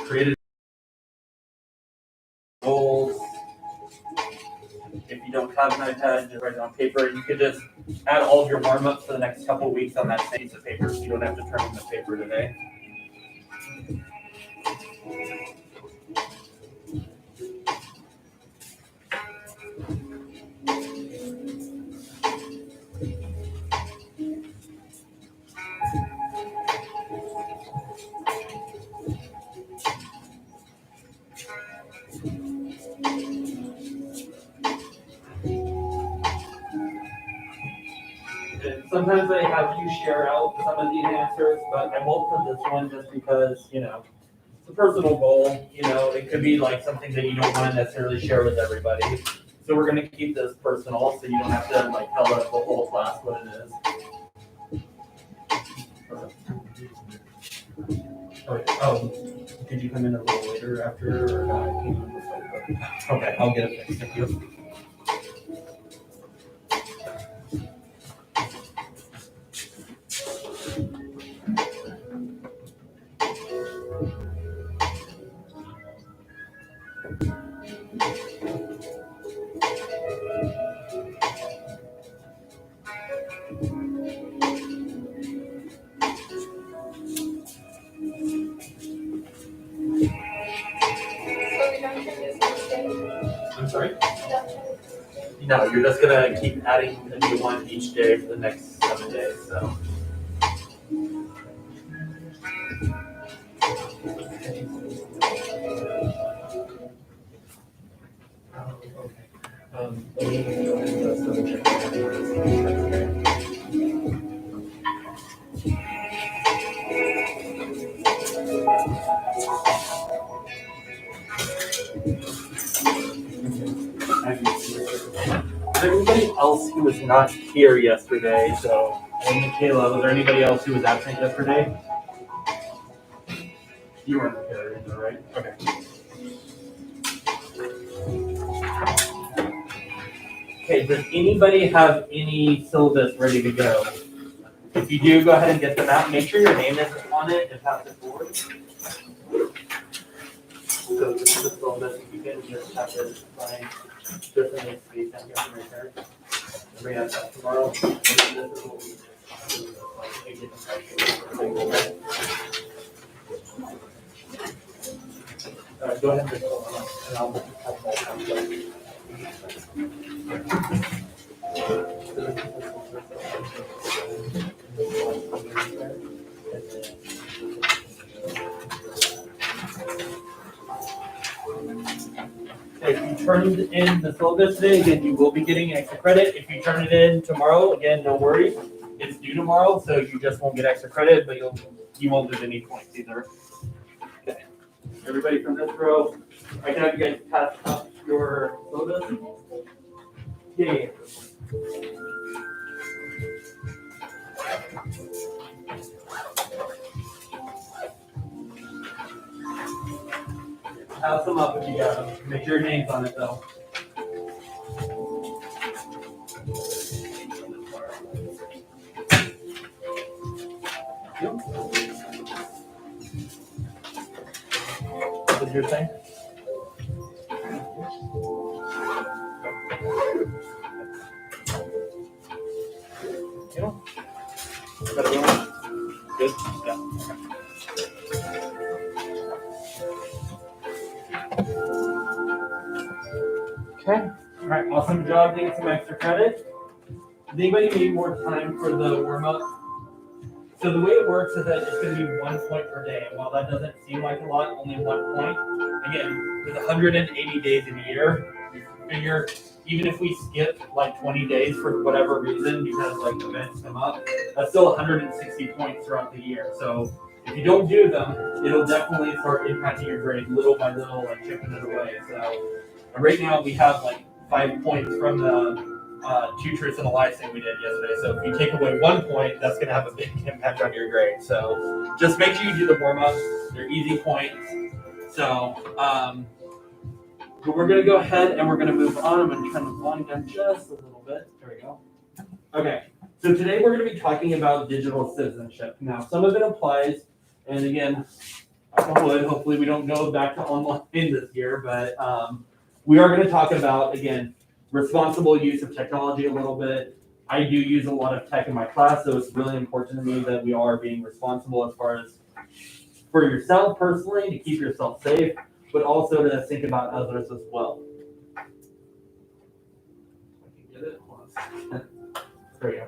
created goals. If you don't have an iPad, just write it on paper. You could just add all of your warm-ups for the next couple of weeks on that same piece of paper, so you don't have to turn in the paper today. And sometimes I have you share out some of these answers, but I won't put this one just because, it's a personal goal. It could be like something that you don't want to necessarily share with everybody. So we're going to keep this personal, so you don't have to tell the whole class what it is. Oh, did you come in a little later after? Or not? Okay, I'll get it fixed. Thank you. I'm sorry? No, you're just going to keep adding a new one each day for the next 7 days. So. Everybody else who was not here yesterday, so and Michaela, was there anybody else who was absent yesterday? You weren't here either, right? Okay. Okay, does anybody have any syllabus ready to go? If you do, go ahead and get them out. Make sure your name is on it and pass it forward. So this is the syllabus. You can just have to find just in this space down here from right there. And bring that back tomorrow. This is what we go ahead and just hold on, and I'll have that down. If you turned in the syllabus today, again, you will be getting extra credit. If you turn it in tomorrow, again, no worries. It's due tomorrow, so you just won't get extra credit, but you won't lose any points either. Okay. Everybody from this row, I can have you guys pass up your syllabus. Yeah. Pass them up if you got them. Make sure your name's on it though. Yep. What did you say? Good? Yeah. Okay. All right. Awesome job getting some extra credit. Does anybody need more time for the warm-up? So the way it works is that it's going to be 1 point per day. And while that doesn't seem like a lot, only 1 point. Again, there's 180 days in a year. You figure even if we skip 20 days for whatever reason because events come up, that's still 160 points throughout the year. So if you don't do them, it'll definitely start impacting your grade little by little, chipping it away. So right now we have 5 points from the 2 truths and a lie thing we did yesterday. So if you take away 1 point, that's going to have a big impact on your grade. So just make sure you do the warm-ups. They're easy points. So but we're going to go ahead and we're going to move on. I'm going to turn the volume down just a little bit. There we go. Okay. So today we're going to be talking about digital citizenship. Now, some of it applies, and again, hopefully we don't go back to online this year, but we are going to talk about, again, responsible use of technology a little bit. I do use a lot of tech in my class, so it's really important to me that we are being responsible as far as for yourself personally, to keep yourself safe, but also to think about others as well. Get it? There you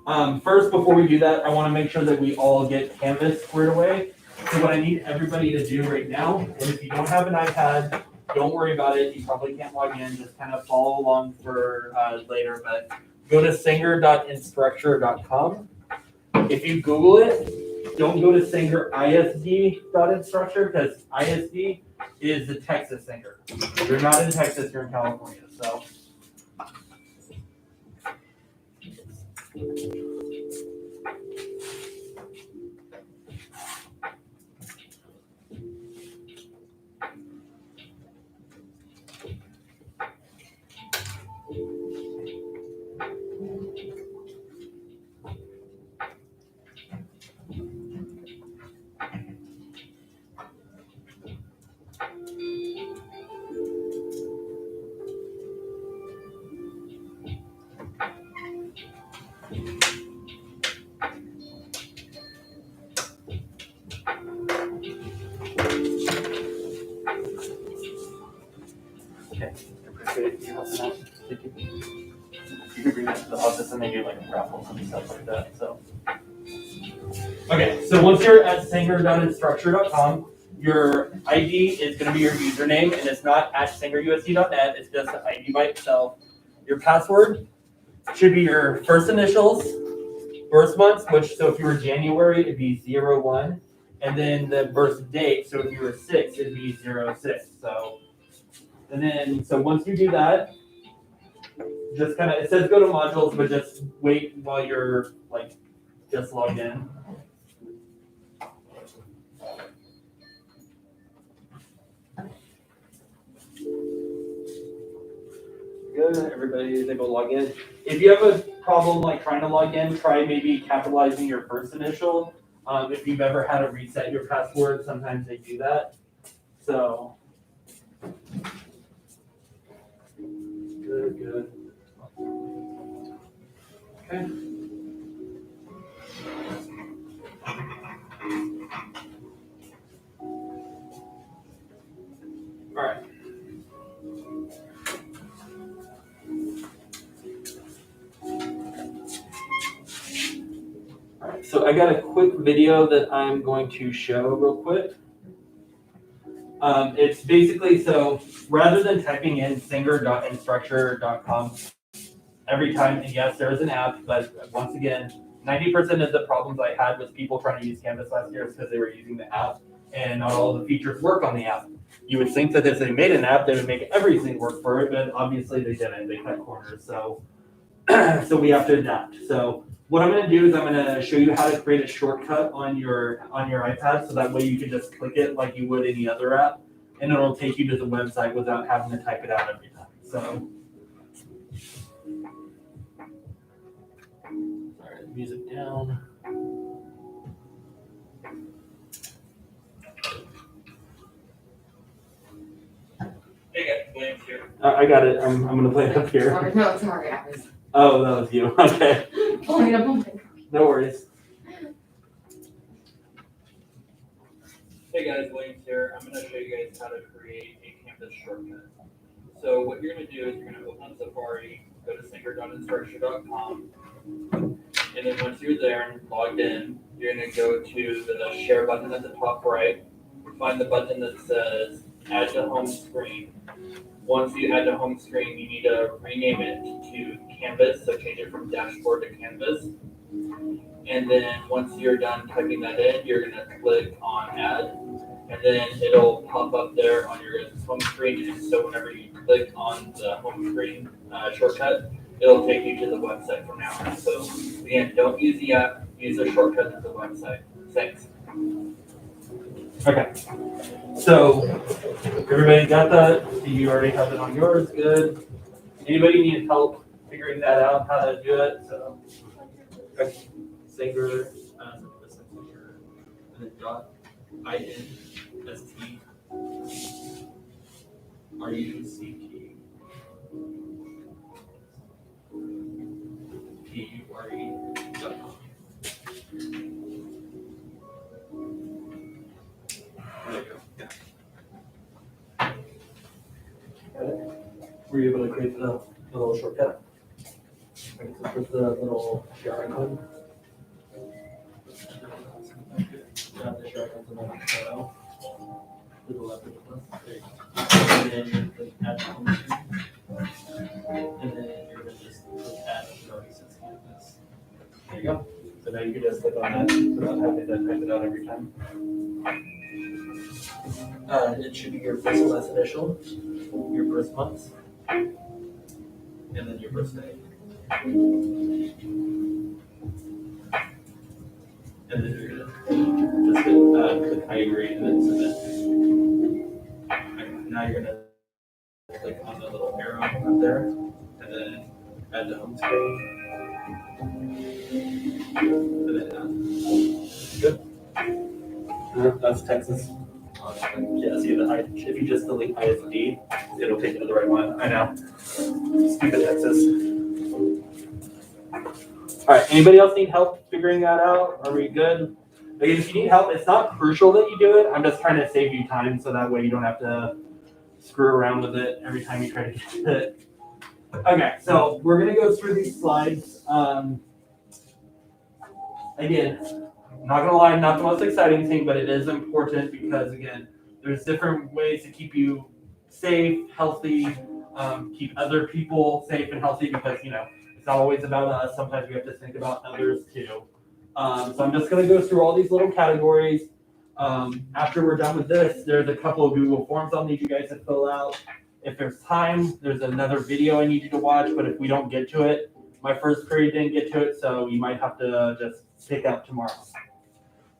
go. First, before we do that, I want to make sure that we all get Canvas squared away. So what I need everybody to do right now, and if you don't have an iPad, don't worry about it. You probably can't log in. Just kind of follow along for later. But go to singer.instructure.com. If you Google it, don't go to singerisd.instructure because ISD is the Texas Singer. You're not in Texas, you're in California. So. Okay, appreciate you helping out. You can bring that to the office and they do like raffles and stuff like that. So, okay, so once you're at singer.instructure.com, your ID is going to be your username, and it's not at singerusd.net. It's just an ID by itself. Your password should be your first initials, birth months, which so if you were January, it'd be 01, and then the birth date. So if you were 6, it'd be 06. And then, so once you do that, just kind of, it says go to modules, but just wait while you're like just logged in. Good, everybody is able to log in. If you have a problem like trying to log in, try maybe capitalizing your first initial. If you've ever had to reset your password, sometimes they do that. So. Good. Okay. All right. All right. So I got a quick video that I'm going to show real quick. It's basically, so rather than typing in singer.instructure.com every time, and yes, there is an app, but once again, 90% of the problems I had with people trying to use Canvas last year is because they were using the app and not all the features work on the app. You would think that if they made an app, they would make everything work for it, but obviously they didn't. They cut corners. So, so we have to adapt. So what I'm going to do is I'm going to show you how to create a shortcut on your iPad, so that way you can just click it like you would any other app, and it'll take you to the website without having to type it out every time. So, sorry, music down. Hey guys, William's here. I got it. I'm going to play it up here. Sorry, no, sorry, I was Oh, that was you. Okay. pulling it up on my. No worries. Hey guys, William's here. I'm going to show you guys how to create a Canvas shortcut. So what you're going to do is you're going to open up Safari, go to singer.instructure.com, and then once you're there and logged in, you're going to go to the share button at the top right, find the button that says add to home screen. Once you add to home screen, you need to rename it to Canvas, so change it from dashboard to Canvas. And then once you're done typing that in, you're going to click on add, and then it'll pop up there on your home screen. And so whenever you click on the home screen shortcut, it'll take you to the website from now on. So again, don't use the app, use the shortcut at the website. Thanks. Okay. So everybody got that? You already have it on yours. Good. Anybody need help figuring that out, how to do it? So Singer, and then .in. Ruckt. Pure.com. There you go. Yeah. Got it? Were you able to create the little shortcut? With the little share icon? Grab the share icon to the photo. To the left of the plus. There you go. And then you're going to click add to home screen. And then you're going to just click add to already since campus. There you go. So now you can just click on that without having to type it out every time. It should be your first and last initial, your birth month, and then your birthday. And then you're gonna just click I agree and then submit. Now you're gonna click on the little arrow up there, and then add to home screen. And then good. That's Texas. Yeah, see if you just delete ISD, it'll take you to the right one. I know. Stupid Texas. All right, anybody else need help figuring that out? Are we good? Again, if you need help, it's not crucial that you do it. I'm just trying to save you time so that way you don't have to screw around with it every time you try to get it. Okay, so we're gonna go through these slides. Again, not gonna lie, not the most exciting thing, but it is important because again, there's different ways to keep you safe, healthy, keep other people safe and healthy because it's not always about us. Sometimes we have to think about others too. So I'm just gonna go through all these little categories. After we're done with this, there's a couple of Google Forms I'll need you guys to fill out. If there's time, there's another video I need you to watch, but if we don't get to it, my first period didn't get to it, so you might have to just pick up tomorrow.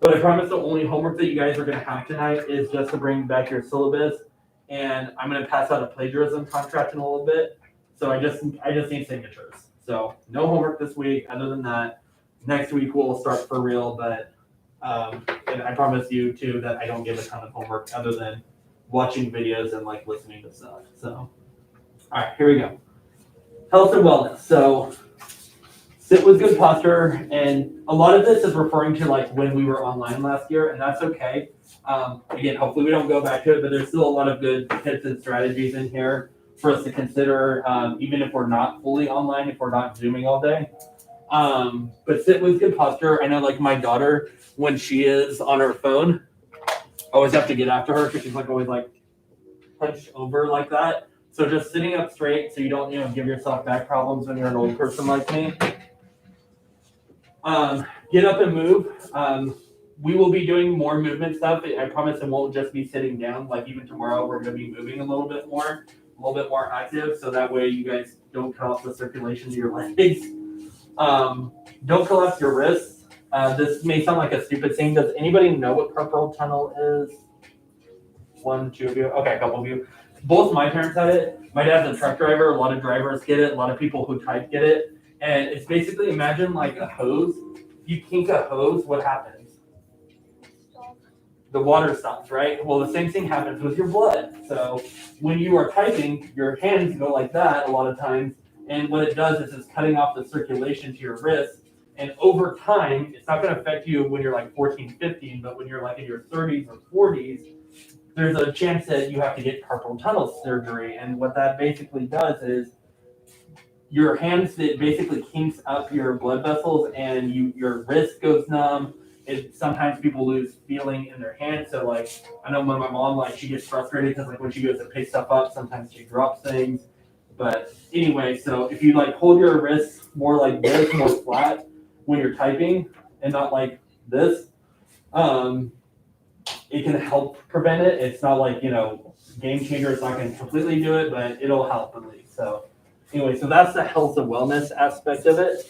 But I promise the only homework that you guys are going to have tonight is just to bring back your syllabus, and I'm going to pass out a plagiarism contract in a little bit. So I just need signatures. So no homework this week. Other than that, next week we'll start for real. But and I promise you too that I don't give a ton of homework other than watching videos and like listening to stuff. So all right, here we go. Health and wellness. So sit with good posture, and a lot of this is referring to like when we were online last year, and that's okay. Again, hopefully we don't go back to it, but there's still a lot of good tips and strategies in here for us to consider, even if we're not fully online, if we're not Zooming all day. But sit with good posture. I know like my daughter, when she is on her phone, I always have to get after her because she's like always like hunched over like that. So just sitting up straight so you don't give yourself back problems when you're an old person like me. Get up and move. We will be doing more movement stuff. I promise it won't just be sitting down. Like even tomorrow, we're going to be moving a little bit more active. So that way you guys don't cut off the circulation to your legs. Don't collapse your wrists. This may sound like a stupid thing. Does anybody know what carpal tunnel is? 1, 2 of you. Okay, a couple of you. Both my parents had it. My dad's a truck driver. A lot of drivers get it. A lot of people who type get it. And it's basically, imagine like a hose. You kink a hose, what happens? The water stops, right? Well, the same thing happens with your blood. So when you are typing, your hands go like that a lot of times. And what it does is it's cutting off the circulation to your wrist. And over time, it's not going to affect you when you're like 14, 15, but when you're like in your 30s or 40s, there's a chance that you have to get carpal tunnel surgery. And what that basically does is your hands, it basically kinks up your blood vessels and your wrist goes numb. Sometimes people lose feeling in their hands. So like, I know when my mom, like she gets frustrated because like when she goes to pick stuff up, sometimes she drops things. But anyway, so if you like hold your wrists more like this, more flat when you're typing and not like this, it can help prevent it. It's not like, game changer. It's not going to completely do it, but it'll help at least. So anyway, so that's the health and wellness aspect of it.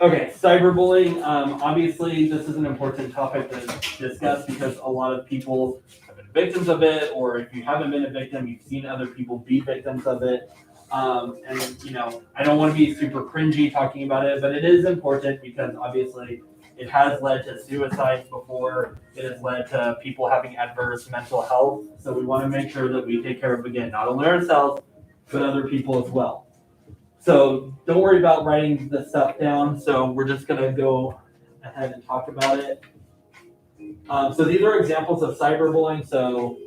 Okay, cyberbullying. Obviously, this is an important topic to discuss because a lot of people have been victims of it, or if you haven't been a victim, you've seen other people be victims of it. And I don't want to be super cringy talking about it, but it is important because obviously It has led to suicides before. It has led to people having adverse mental health. So we want to make sure that we take care of, again, not only ourselves, but other people as well. So don't worry about writing the stuff down. So we're just going to go ahead and talk about it. So these are examples of cyberbullying. So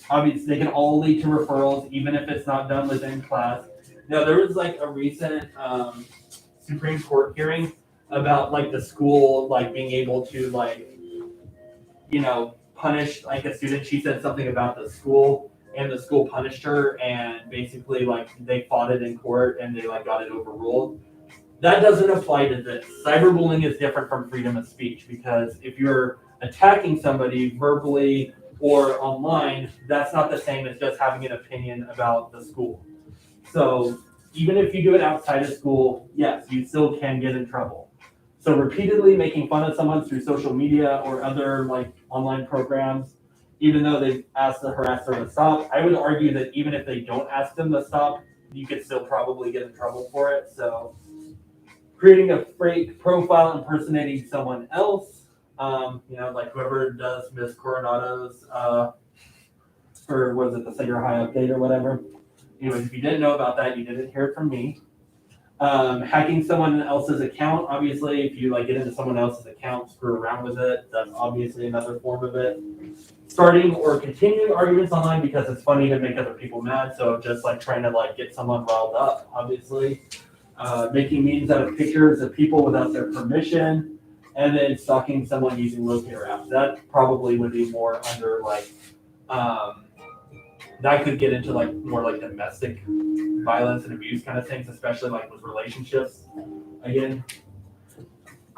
obviously they can all lead to referrals, even if it's not done within class. Now there was like a recent Supreme Court hearing about like the school like being able to like, you know, punish like a student. She said something about the school and the school punished her, and basically like they fought it in court and they like got it overruled. That doesn't apply to this. Cyberbullying is different from freedom of speech, because if you're attacking somebody verbally or online, that's not the same as just having an opinion about the school. So even if you do it outside of school, yes, you still can get in trouble. So repeatedly making fun of someone through social media or other like online programs, even though they've asked the harasser to stop, I would argue that even if they don't ask them to stop, you could still probably get in trouble for it. So creating a fake profile impersonating someone else, you know, like whoever does Miss Coronado's, or was it the Senior High update or whatever. Anyways, if you didn't know about that, you didn't hear it from me. Hacking someone else's account, obviously, if you like get into someone else's account, screw around with it, that's obviously another form of it. Starting or continuing arguments online because it's funny to make other people mad, so just like trying to like get someone riled up, obviously. Making memes out of pictures of people without their permission, and then stalking someone using locator apps. That probably would be more under like, that could get into like more like domestic violence and abuse kind of things, especially like with relationships again.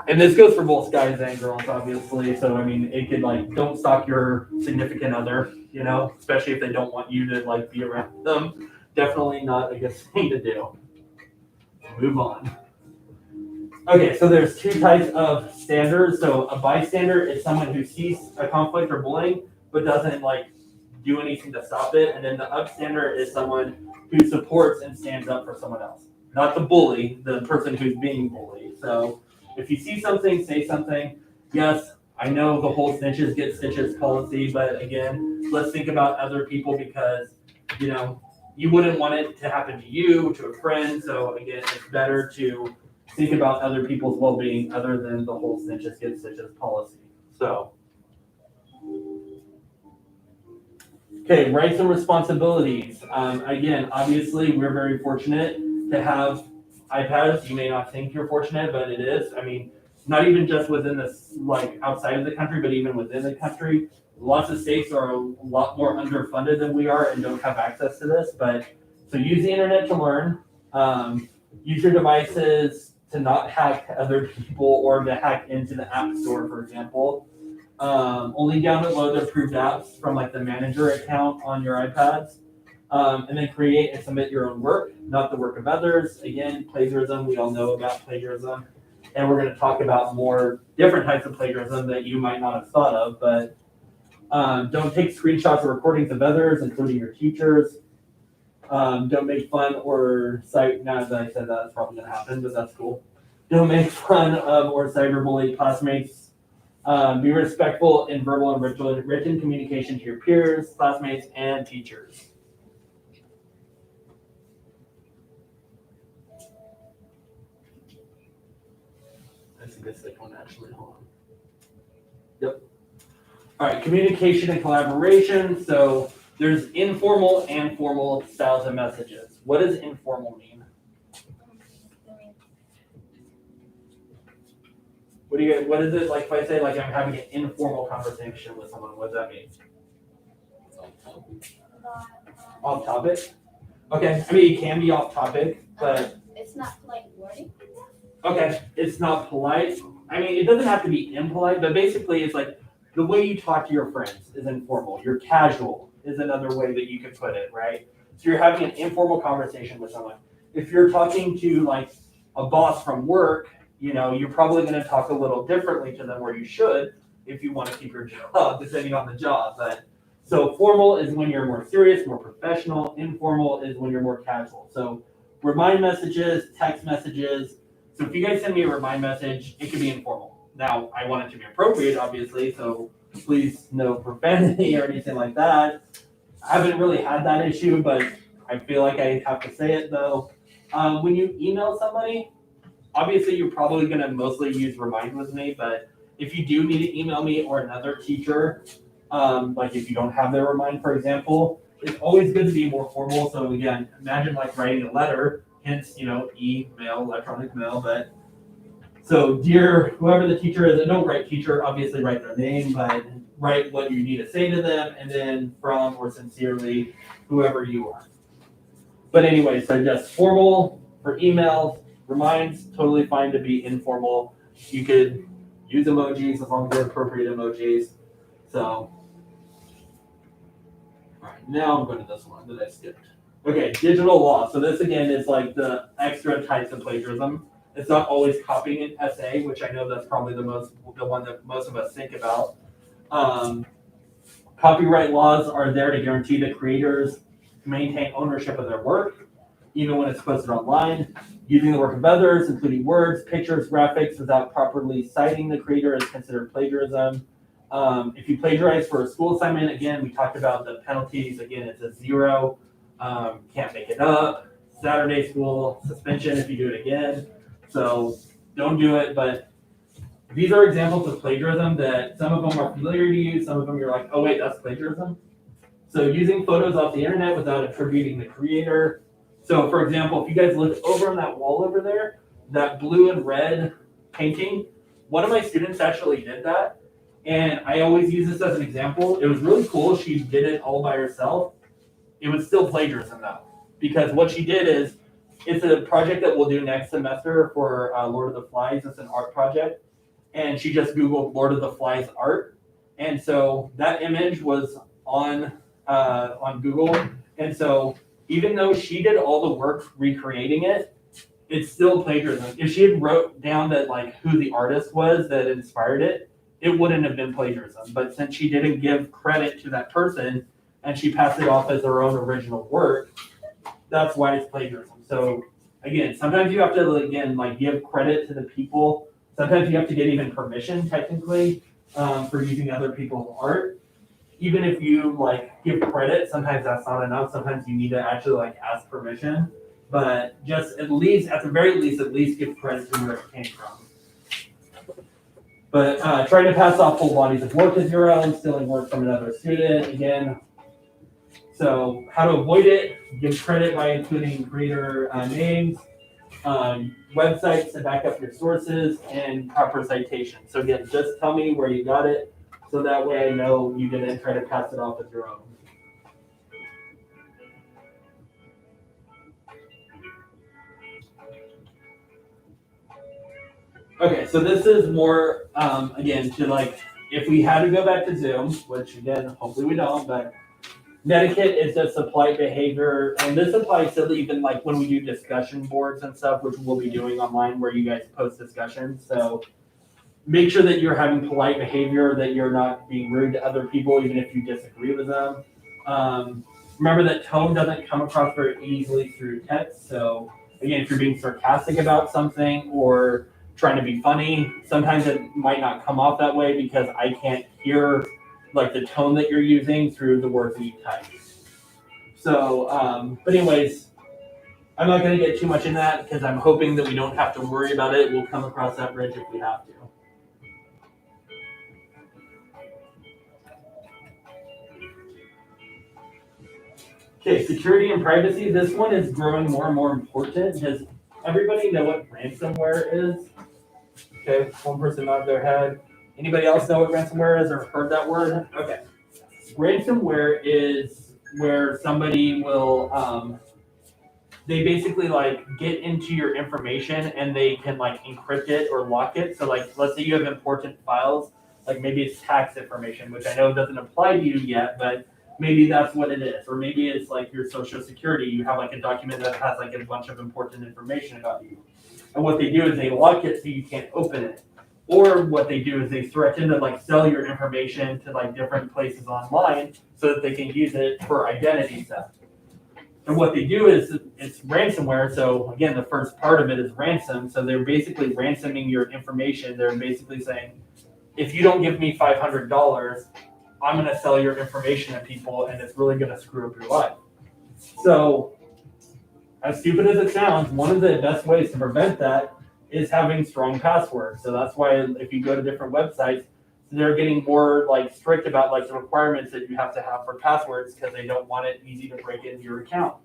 And this goes for both guys and girls, obviously. So I mean, it could like, don't stalk your significant other, you know, especially if they don't want you to like be around them. Definitely not a good thing to do. Move on. Okay, so there's two types of standers. So a bystander is someone who sees a conflict or bullying, but doesn't like do anything to stop it. And then the upstander is someone who supports and stands up for someone else. Not the bully, the person who's being bullied. So if you see something, say something. Yes, I know the whole snitches get stitches policy, but again, let's think about other people, because, you know, you wouldn't want it to happen to you, to a friend. So again, it's better to think about other people's well-being other than the whole snitches get stitches policy. So, okay, rights and responsibilities. Again, obviously, we're very fortunate to have iPads. You may not think you're fortunate, but it is. I mean, not even just within this, like outside of the country, but even within the country. Lots of states are a lot more underfunded than we are and don't have access to this. But so use the internet to learn. Use your devices to not hack other people or to hack into the app store, for example. Only download approved apps from like the manager account on your iPads. And then create and submit your own work, not the work of others. Again, plagiarism, we all know about plagiarism. And we're going to talk about more different types of plagiarism that you might not have thought of, but don't take screenshots or recordings of others, including your teachers. Don't make fun or cite, now that I said that, it's probably going to happen, but that's cool. Don't make fun of or cyberbully classmates. Be respectful in verbal and written communication to your peers, classmates, and teachers. That's a good thick one, actually. Hold on. Yep. All right, communication and collaboration. So there's informal and formal styles of messages. What does informal mean? What is it like if I say like I'm having an informal conversation with someone? What does that mean? Off topic? Okay, I mean it can be off topic, but it's not polite wording. Okay, it's not polite. I mean, it doesn't have to be impolite, but basically it's like the way you talk to your friends is informal. You're casual is another way that you could put it, right? So you're having an informal conversation with someone. If you're talking to like a boss from work, you know, you're probably going to talk a little differently to them, where you should if you want to keep your job, depending on the job. But so formal is when you're more serious, more professional. Informal is when you're more casual. So remind messages, text messages. So if you guys send me a remind message, it could be informal. Now, I want it to be appropriate, obviously, so please no profanity or anything like that. I haven't really had that issue, but I feel like I have to say it though. When you email somebody, obviously you're probably gonna mostly use Remind with me, but if you do need to email me or another teacher, like if you don't have their Remind, for example, it's always good to be more formal. So again, imagine like writing a letter, hence, email, electronic mail, but so dear whoever the teacher is, and don't write teacher, obviously write their name, but write what you need to say to them, and then from or sincerely, whoever you are. But anyway, so just formal for emails, reminds, totally fine to be informal. You could use emojis as long as they're appropriate emojis. So, all right, now I'm going to this one that I skipped. Okay, digital law. So this again is like the extra types of plagiarism. It's not always copying an essay, which I know that's probably the one that most of us think about. Copyright laws are there to guarantee that creators maintain ownership of their work, even when it's posted online. Using the work of others, including words, pictures, graphics, without properly citing the creator is considered plagiarism. If you plagiarize for a school assignment, again, we talked about the penalties. Again, it's a 0. Can't make it up. Saturday school, suspension if you do it again. So don't do it, but these are examples of plagiarism that some of them are familiar to you, some of them you're like, oh wait, that's plagiarism. So using photos off the internet without attributing the creator. So for example, if you guys look over on that wall over there, that blue and red painting, one of my students actually did that. And I always use this as an example. It was really cool. She did it all by herself. It was still plagiarism though, because what she did is, it's a project that we'll do next semester for Lord of the Flies. It's an art project. And she just Googled Lord of the Flies art. And so that image was on Google. And so even though she did all the work recreating it, it's still plagiarism. If she had wrote down that like who the artist was that inspired it, it wouldn't have been plagiarism. But since she didn't give credit to that person and she passed it off as her own original work, that's why it's plagiarism. So again, sometimes you have to again give credit to the people. Sometimes you have to get even permission technically for using other people's art. Even if you give credit, sometimes that's not enough. Sometimes you need to actually ask permission. But just at the very least, at least give credit to where it came from. But trying to pass off whole bodies of work as your own, stealing work from another student, again. So how to avoid it, give credit by including creator names, websites to back up your sources, and proper citation. So again, just tell me where you got it, so that way I know you didn't try to pass it off as your own. Okay, so this is more, again, to if we had to go back to Zoom, which again, hopefully we don't, but Netiquette is just a polite behavior, and this applies to even when we do discussion boards and stuff, which we'll be doing online where you guys post discussions. So make sure that you're having polite behavior, that you're not being rude to other people, even if you disagree with them. Remember that tone doesn't come across very easily through text. So again, if you're being sarcastic about something or trying to be funny, sometimes it might not come off that way because I can't hear the tone that you're using through the words that you type. So, but anyways, I'm not going to get too much in that because I'm hoping that we don't have to worry about it. We'll come across that bridge if we have to. Okay, security and privacy. This one is growing more and more important. Does everybody know what ransomware is? Okay, one person nodded their head. Anybody else know what ransomware is or heard that word? Okay. Ransomware is where somebody will, they basically get into your information and they can encrypt it or lock it. So let's say you have important files, maybe it's tax information, which I know doesn't apply to you yet, but maybe that's what it is. Or maybe it's your social security. You have a document that has a bunch of important information about you. And what they do is they lock it so you can't open it. Or what they do is they threaten to sell your information to different places online so that they can use it for identity theft. And what they do is it's ransomware. So again, the first part of it is ransom. So they're basically ransoming your information. They're basically saying, if you don't give me $500, I'm going to sell your information to people, and it's really going to screw up your life. So as stupid as it sounds, one of the best ways to prevent that is having strong passwords. So that's why if you go to different websites, they're getting more like strict about like the requirements that you have to have for passwords because they don't want it easy to break into your account.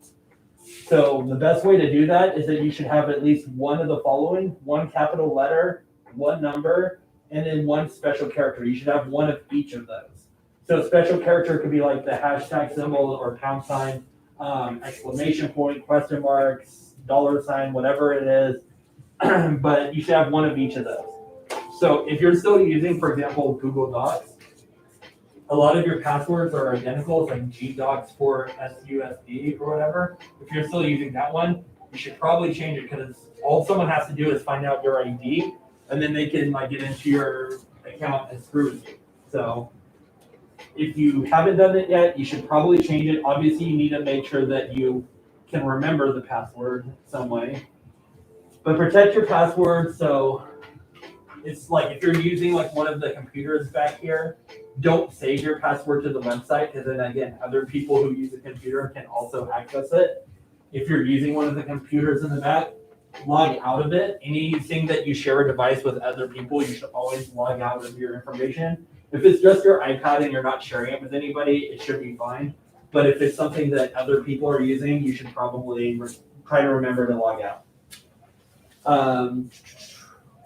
So the best way to do that is that you should have at least one of the following: one capital letter, one number, and then one special character. You should have one of each of those. So special character could be like the hashtag symbol or pound sign, exclamation point, question marks, $, whatever it is. But you should have one of each of those. So if you're still using, for example, Google Docs, a lot of your passwords are identical. It's like GDocs for SUSD or whatever. If you're still using that one, you should probably change it because all someone has to do is find out your ID, and then they can like get into your account and screw with you. So if you haven't done it yet, you should probably change it. Obviously, you need to make sure that you can remember the password some way. But protect your password. So it's like if you're using like one of the computers back here, don't save your password to the website because then again, other people who use a computer can also access it. If you're using one of the computers in the back, log out of it. Anything that you share a device with other people, you should always log out of your information. If it's just your iPad and you're not sharing it with anybody, it should be fine. But if it's something that other people are using, you should probably try to remember to log out.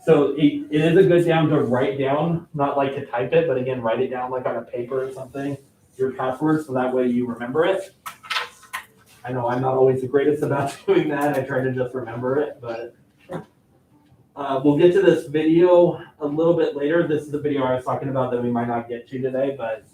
So it is a good down to write down, not like to type it, but again, write it down like on a paper or something, your password, so that way you remember it. I know I'm not always the greatest about doing that. I try to just remember it, but we'll get to this video a little bit later. This is the video I was talking about that we might not get to today, but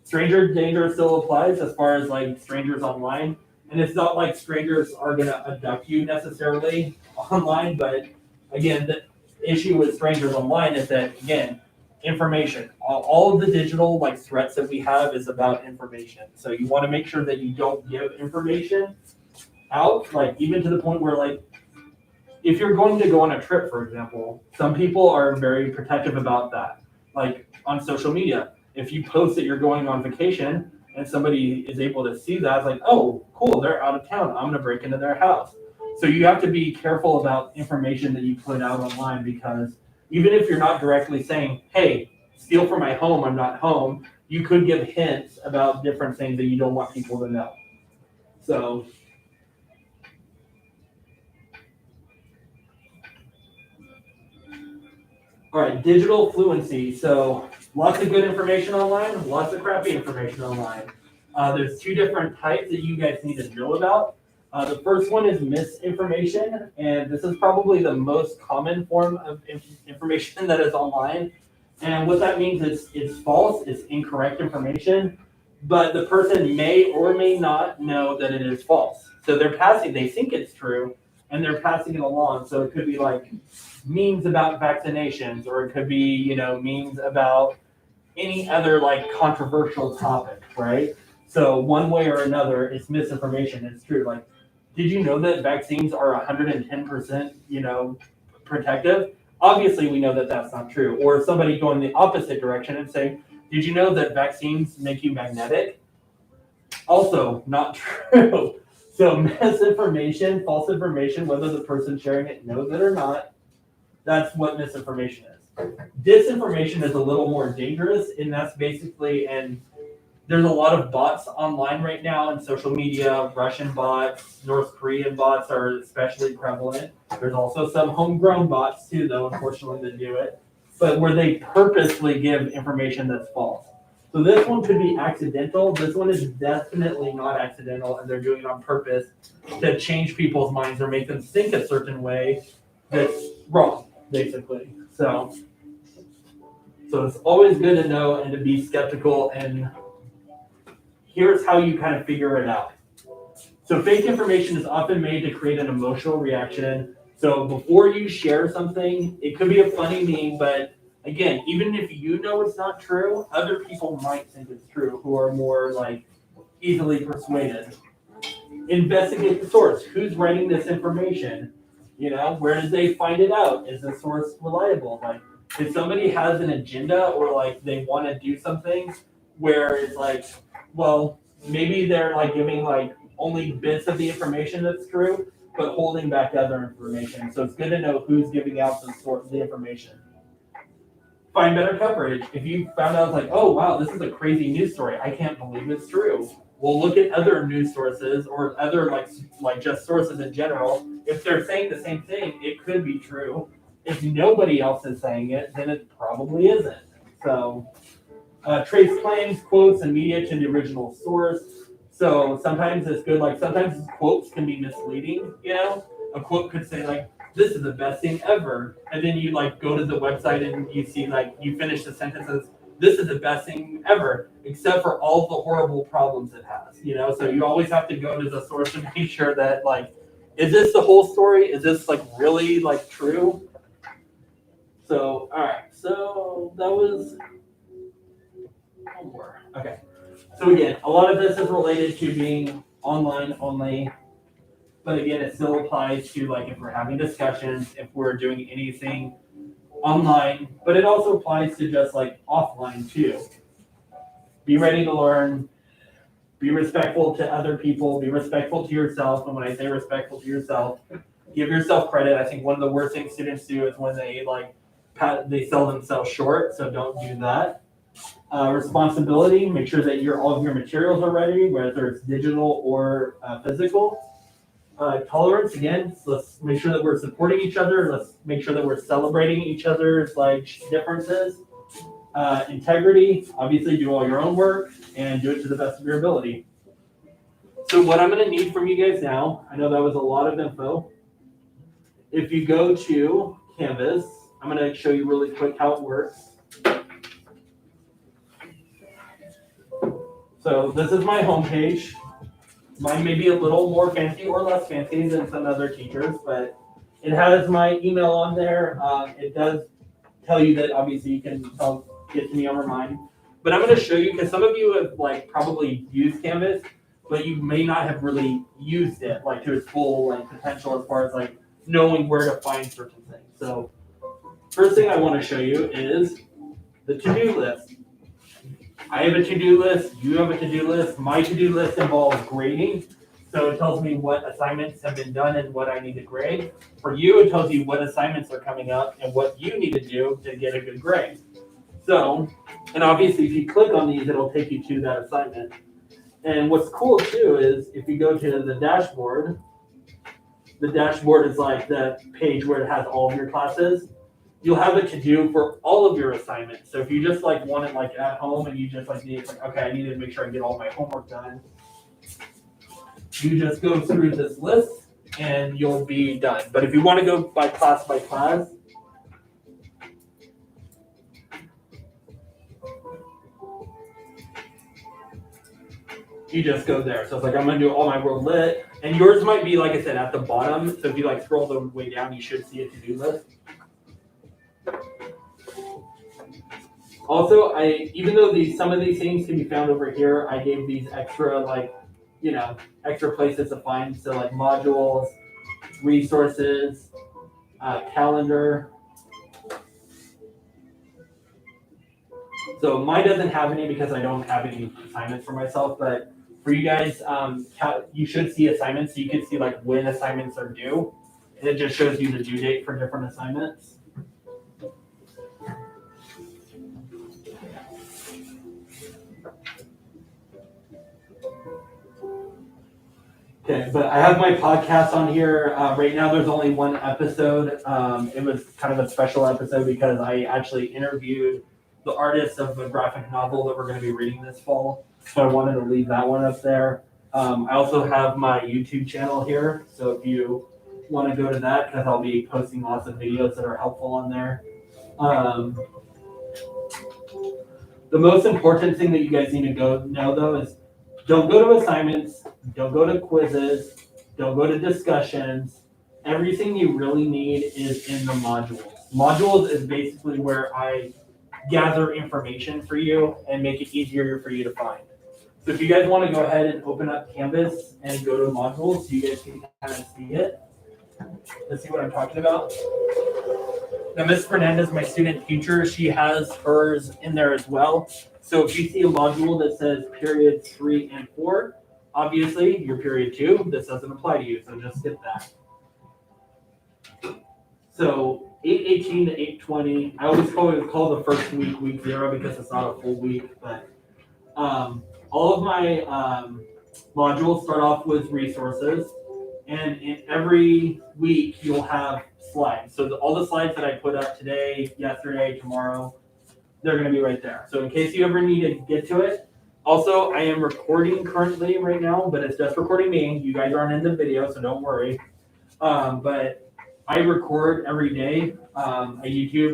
stranger danger still applies as far as like strangers online. And it's not like strangers are going to abduct you necessarily online, but again, the issue with strangers online is that, again, information. All of the digital like threats that we have is about information. So you want to make sure that you don't give information out, like even to the point where like if you're going to go on a trip, for example, some people are very protective about that. Like on social media, if you post that you're going on vacation and somebody is able to see that, it's like, oh, cool, they're out of town. I'm going to break into their house. So you have to be careful about information that you put out online because even if you're not directly saying, hey, steal from my home, I'm not home, you could give hints about different things that you don't want people to know. So all right, digital fluency. So lots of good information online, lots of crappy information online. There's two different types that you guys need to know about. The first one is misinformation, and this is probably the most common form of information that is online. And what that means is it's false, it's incorrect information, but the person may or may not know that it is false. So they think it's true, and they're passing it along. So it could be like memes about vaccinations, or it could be, memes about any other like controversial topic, right? So one way or another, it's misinformation. It's true. Like, did you know that vaccines are 110%, protective? Obviously, we know that that's not true. Or somebody going the opposite direction and saying, did you know that vaccines make you magnetic? Also, not true. So misinformation, false information, whether the person sharing it knows it or not, that's what misinformation is. Disinformation is a little more dangerous, and that's basically, and there's a lot of bots online right now in social media. Russian bots, North Korean bots are especially prevalent. There's also some homegrown bots too, though, unfortunately, that do it, but where they purposely give information that's false. So this one could be accidental. This one is definitely not accidental, and they're doing it on purpose to change people's minds or make them think a certain way that's wrong, basically. So it's always good to know and to be skeptical, and here's how you kind of figure it out. So fake information is often made to create an emotional reaction. So before you share something, it could be a funny meme, but again, even if you know it's not true, other people might think it's true who are more like easily persuaded. investigate the source. Who's writing this information? Where did they find it out? Is the source reliable? Like, if somebody has an agenda or like they want to do something where it's like, well, maybe they're like giving like only bits of the information that's true, but holding back other information. So it's good to know who's giving out the information. Find better coverage. If you found out like, oh wow, this is a crazy news story, I can't believe it's true. We'll look at other news sources or other like just sources in general. If they're saying the same thing, it could be true. If nobody else is saying it, then it probably isn't. So trace claims, quotes, and media to the original source. So sometimes it's good, like sometimes quotes can be misleading, A quote could say like, this is the best thing ever. And then you like go to the website and you see like, you finish the sentences, this is the best thing ever, except for all the horrible problems it has, So you always have to go to the source to make sure that like, is this the whole story? Is this like really like true? So, all right, so that was one more. Okay. So again, a lot of this is related to being online only, but again, it still applies to like if we're having discussions, if we're doing anything online, but it also applies to just like offline too. Be ready to learn, be respectful to other people, be respectful to yourself. And when I say respectful to yourself, give yourself credit. I think one of the worst things students do is when they sell themselves short, so don't do that. Responsibility, make sure that all of your materials are ready, whether it's digital or physical. Tolerance, again, so let's make sure that we're supporting each other. Let's make sure that we're celebrating each other's differences. Integrity, obviously do all your own work and do it to the best of your ability. So what I'm going to need from you guys now, I know that was a lot of info. If you go to Canvas, I'm going to show you really quick how it works. So this is my homepage. Mine may be a little more fancy or less fancy than some other teachers, but it has my email on there. It does tell you that obviously you can get to me on Remind. But I'm going to show you because some of you have probably used Canvas, but you may not have really used it to its full potential as far as knowing where to find certain things. So first thing I want to show you is the to-do list. I have a to-do list, you have a to-do list. My to-do list involves grading. So it tells me what assignments have been done and what I need to grade. For you, it tells you what assignments are coming up and what you need to do to get a good grade. So, and obviously if you click on these, it'll take you to that assignment. And what's cool too is if you go to the dashboard is like the page where it has all of your classes. You'll have it to do for all of your assignments. So if you just want it at home and you just need okay, I need to make sure I get all my homework done. You just go through this list and you'll be done. But if you want to go by class, you just go there. So it's I'm going to do all my world lit. And yours might be, like I said, at the bottom. So if you scroll the way down, you should see a to-do list. Also, even though some of these things can be found over here, I gave these extra extra places to find. So modules, resources, calendar. So mine doesn't have any because I don't have any assignments for myself. But for you guys, you should see assignments. So you can see when assignments are due. And it just shows you the due date for different assignments. Okay, but I have my podcast on here. Right now there's only one episode. It was kind of a special episode because I actually interviewed the artist of a graphic novel that we're going to be reading this fall. So I wanted to leave that one up there. I also have my YouTube channel here. So if you want to go to that, because I'll be posting lots of videos that are helpful on there. The most important thing that you guys need to know though is don't go to assignments, don't go to quizzes, don't go to discussions. Everything you really need is in the modules. Modules is basically where I gather information for you and make it easier for you to find. So if you guys want to go ahead and open up Canvas and go to modules, so you guys can kind of see it. Let's see what I'm talking about. Now, Ms. Fernandez, my student teacher, she has hers in there as well. So if you see a module that says periods 3 and 4, obviously you're period 2. This doesn't apply to you, so just skip that. So 8:18 to 8:20, I always call the first week 0 because it's not a full week, but all of my modules start off with resources, and in every week you'll have slides. So all the slides that I put up today, yesterday, tomorrow, they're going to be right there. So in case you ever need to get to it. Also, I am recording currently right now, but it's just recording me. You guys aren't in the video, so don't worry. But I record every day a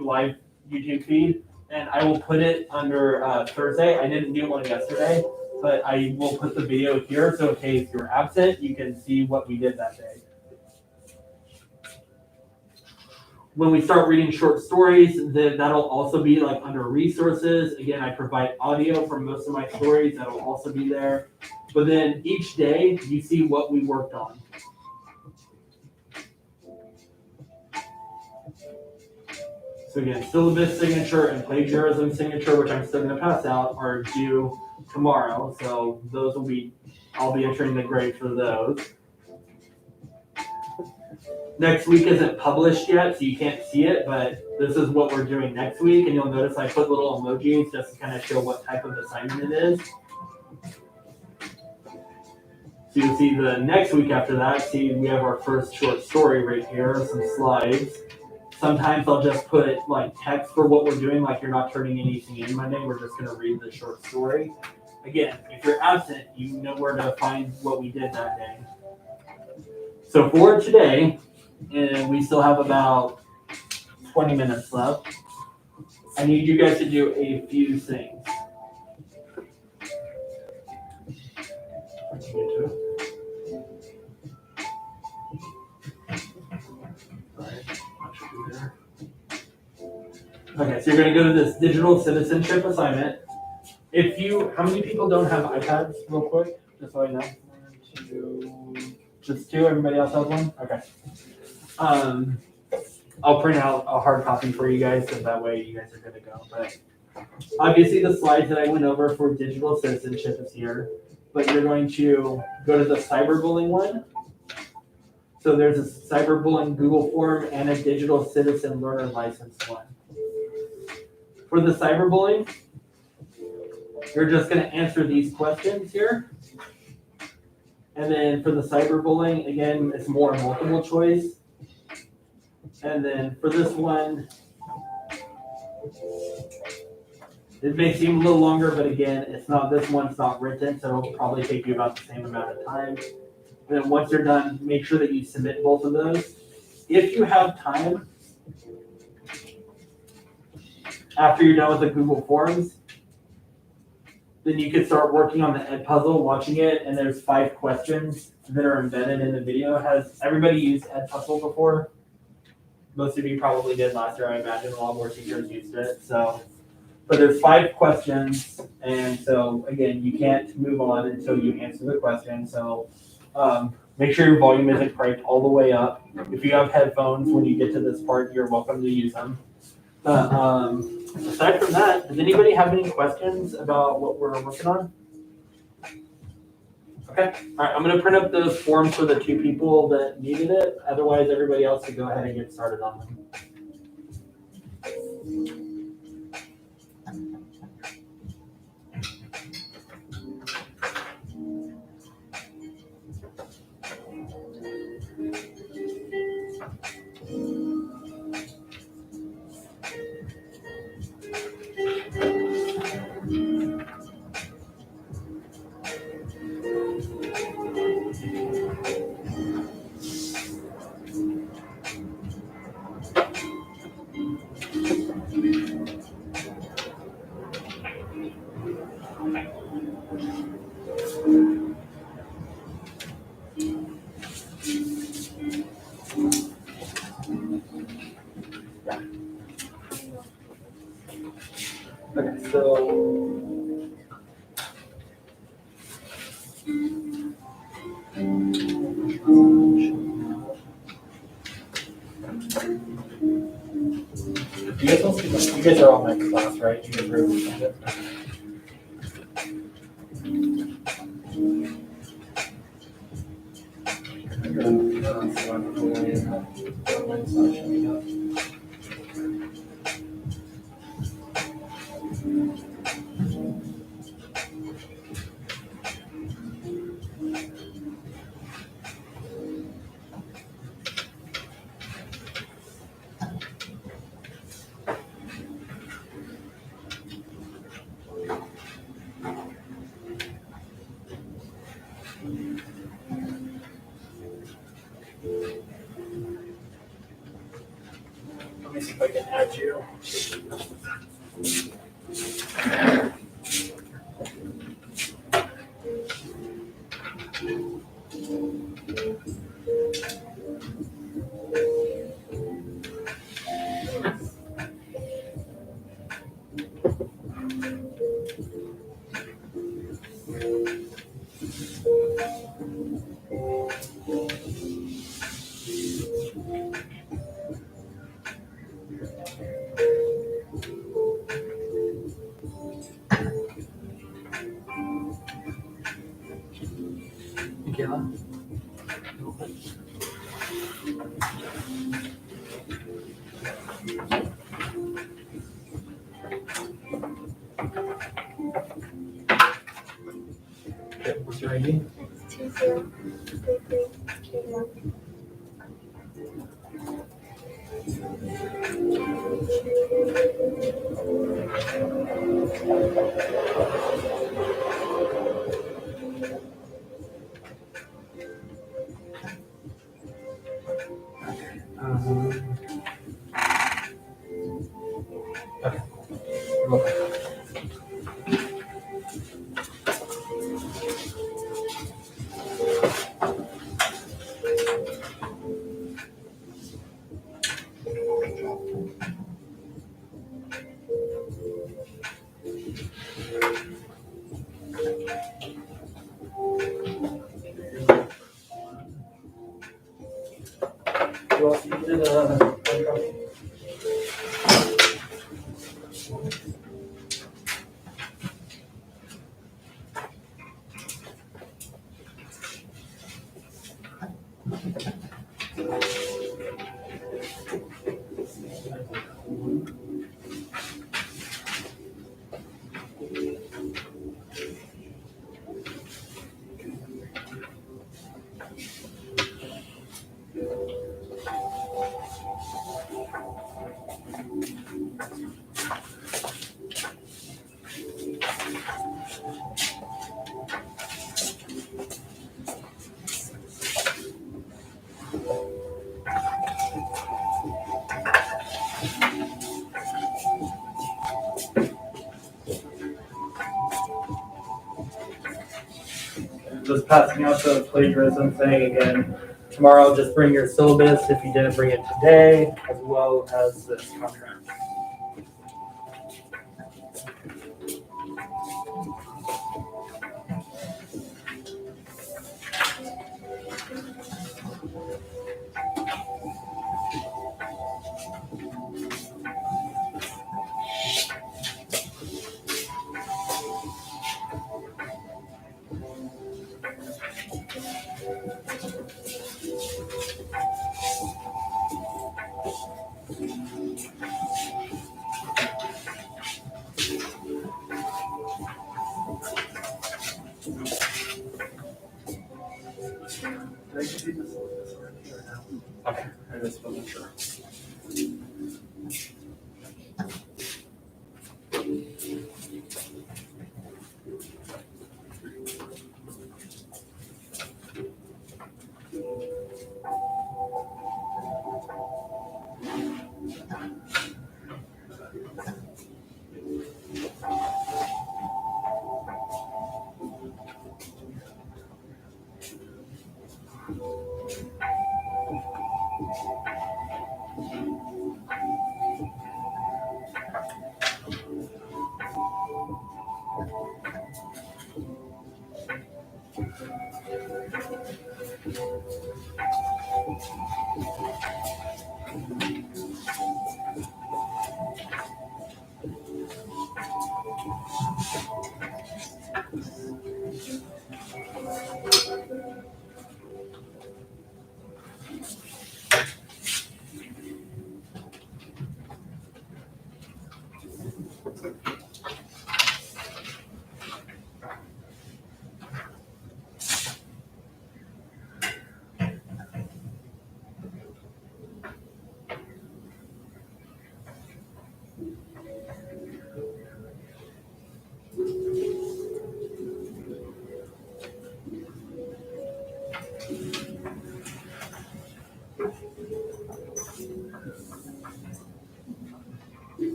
live YouTube feed, and I will put it under Thursday. I didn't do one yesterday, but I will put the video here, so in case you're absent, you can see what we did that day. When we start reading short stories, that'll also be like under resources. Again, I provide audio for most of my stories. That'll also be there. But then each day, you see what we worked on. So again, syllabus signature and plagiarism signature, which I'm still going to pass out, are due tomorrow. So those will be, I'll be entering the grade for those. Next week isn't published yet, so you can't see it, but this is what we're doing next week. And you'll notice I put little emojis just to kind of show what type of assignment it is. So you'll see the next week after that, see we have our first short story right here, some slides. Sometimes I'll just put like text for what we're doing, like you're not turning anything in Monday, we're just gonna read the short story. Again, if you're absent, you know where to find what we did that day. So for today, and we still have about 20 minutes left, I need you guys to do a few things. Okay, so you're going to go to this digital citizenship assignment. How many people don't have iPads, real quick? Just so I know. 1, 2, just 2. Everybody else has one? Okay. I'll print out a hard copy for you guys, so that way you guys are good to go. But obviously, the slides that I went over for digital citizenship is here. But you're going to go to the cyberbullying one. So there's a cyberbullying Google form and a digital citizen learner license one. For the cyberbullying, you're just going to answer these questions here. And then for the cyberbullying, again, it's more multiple choice. And then for this one, it may seem a little longer, but again, this one's not written, so it'll probably take you about the same amount of time. And then once you're done, make sure that you submit both of those. If you have time, after you're done with the Google Forms, then you can start working on the Edpuzzle, watching it, and there's 5 questions that are embedded in the video. Has everybody used Edpuzzle before? Most of you probably did last year, I imagine. A lot more teachers used it. But there's 5 questions, and so again, you can't move on until you answer the question. So make sure your volume isn't cranked all the way up. If you have headphones, when you get to this part, you're welcome to use them. Aside from that, does anybody have any questions about what we're working on? Okay, all right, I'm gonna print up those forms for the 2 people that needed it. Otherwise, everybody else can go ahead and get started on them. Okay, so You guys will see, you guys are all my class, right? You guys are able to find it. Let me see if I can add you. Michaela? Okay, what's your ID? It's 203331. Okay. You're welcome. You all see the copy? Just passing out the plagiarism thing again. Tomorrow, just bring your syllabus if you didn't bring it today, as well as this contract. Did I give you the syllabus already or no? Okay, I just wasn't sure.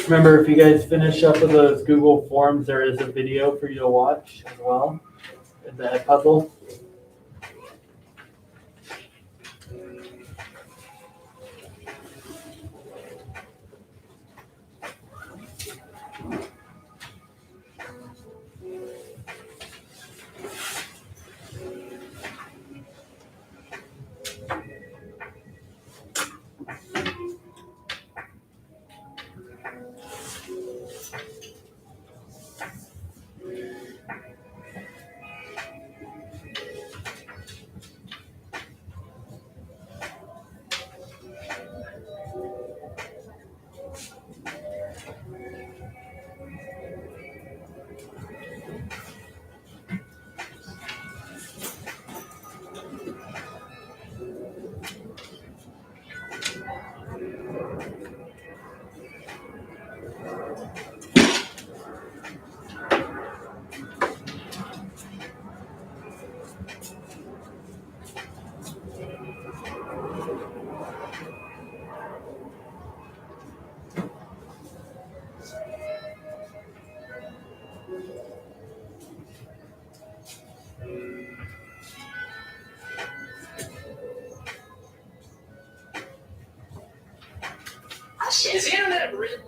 Remember, if you guys finish up with those Google Forms, there is a video for you to watch as well. The puzzle. Is the internet real?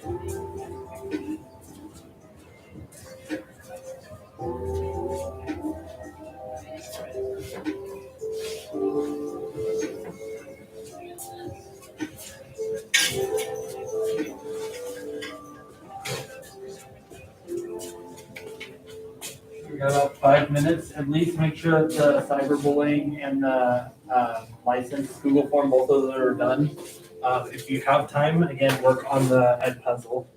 We got about 5 minutes. At least make sure that the cyberbullying and the license Google form, both of those are done. If you have time, again, work on the Ed puzzle.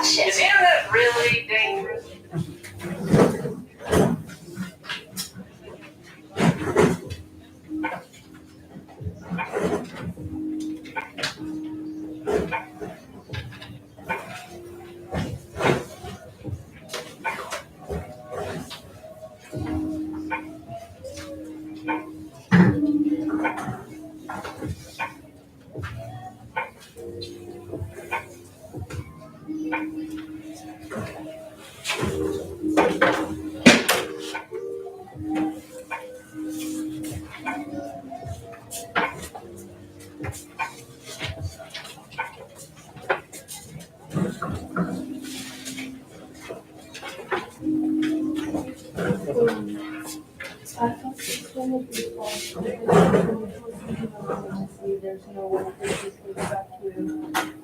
Is the internet really dangerous? I thought this one would be false, because there's no one that this goes back to.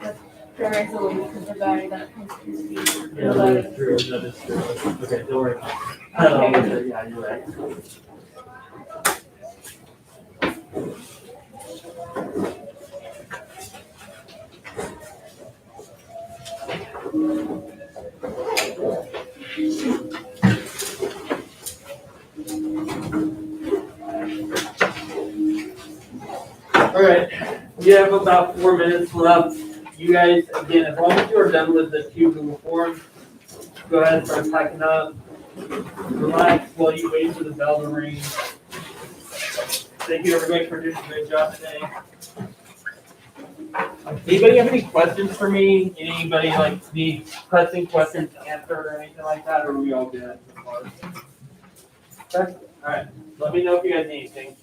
But there is a way because the guy that comes to speak. Yeah, that is true. That is true. Okay, don't worry about it. Okay. Yeah, you're right. All right, we have about 4 minutes left. You guys, again, as long as you are done with the 2 Google Forms, go ahead and start packing up. Relax while you wait for the bell to ring. Thank you, everybody, for doing a great job today. Anybody have any questions for me? Anybody like need pressing questions answered or anything like that, or are we all good so far? Okay, all right. Let me know if you guys need anything.